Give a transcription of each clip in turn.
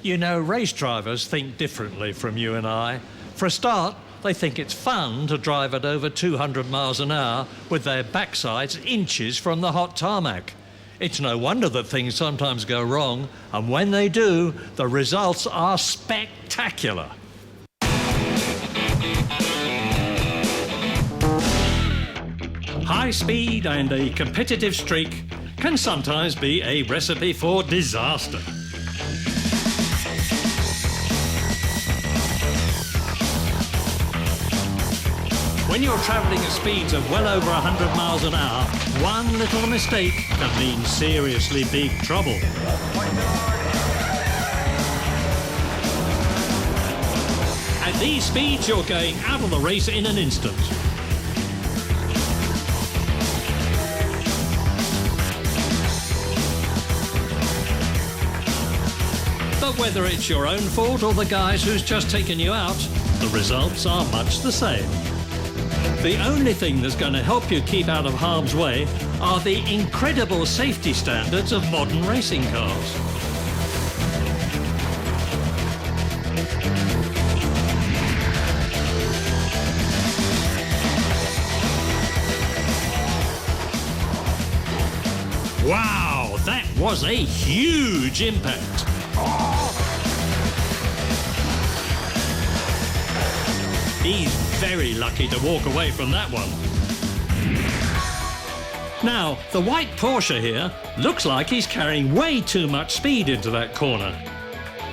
You know, race drivers think differently from you and I. For a start, they think it's fun to drive at over 200 miles an hour with their backsides inches from the hot tarmac. It's no wonder that things sometimes go wrong, and when they do, the results are spectacular. High speed and a competitive streak can sometimes be a recipe for disaster. When you're travelling at speeds of well over 100 miles an hour, one little mistake can mean seriously big trouble. At these speeds, you're going out of the race in an instant. But whether it's your own fault or the guy's who's just taken you out, the results are much the same. The only thing that's going to help you keep out of harm's way are the incredible safety standards of modern racing cars. Wow, that was a huge impact. He's very lucky to walk away from that one. Now, the white Porsche here looks like he's carrying way too much speed into that corner.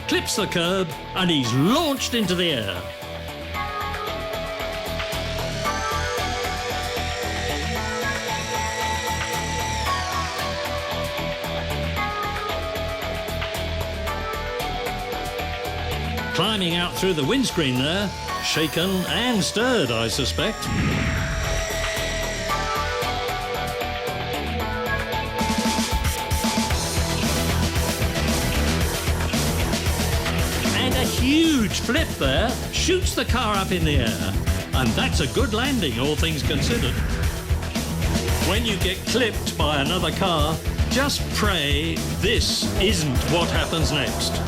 Clips the curb and he's launched into the air. Climbing out through the windscreen there, shaken and stirred, I suspect. And a huge flip there shoots the car up in the air. And that's a good landing, all things considered. When you get clipped by another car, just pray this isn't what happens next.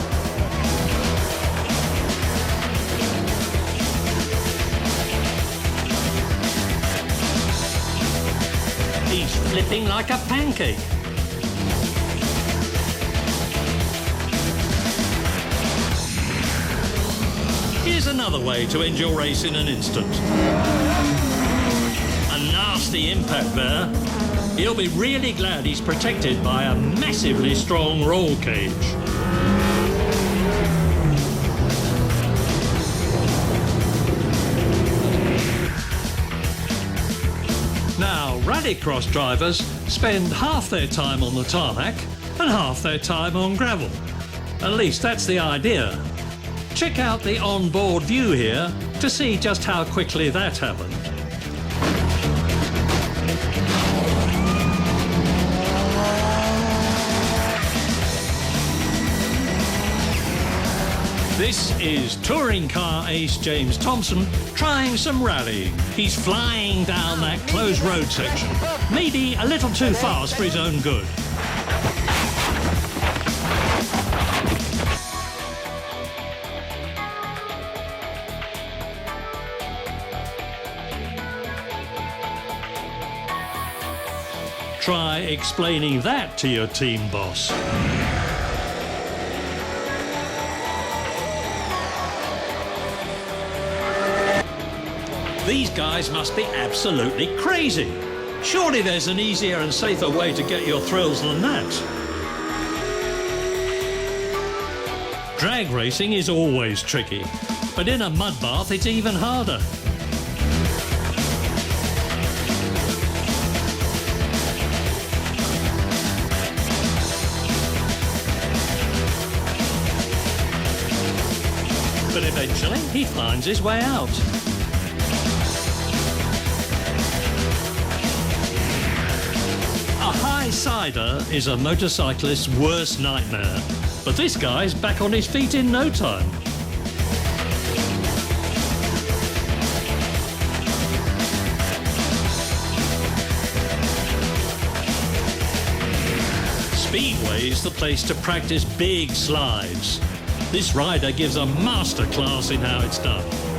He's flipping like a pancake. Here's another way to end your race in an instant. A nasty impact there. He'll be really glad he's protected by a massively strong roll cage. Now, rallycross drivers spend half their time on the tarmac and half their time on gravel. At least that's the idea. Check out the onboard view here to see just how quickly that happened. This is touring car ace James Thompson trying some rallying. He's flying down that closed road section, maybe a little too fast for his own good. Try explaining that to your team boss. These guys must be absolutely crazy. Surely there's an easier and safer way to get your thrills than that. Drag racing is always tricky, but in a mud bath it's even harder. But eventually he finds his way out. A high sider is a motorcyclist's worst nightmare, but this guy's back on his feet in no time. Speedway's the place to practice big slides. This rider gives a masterclass in how it's done.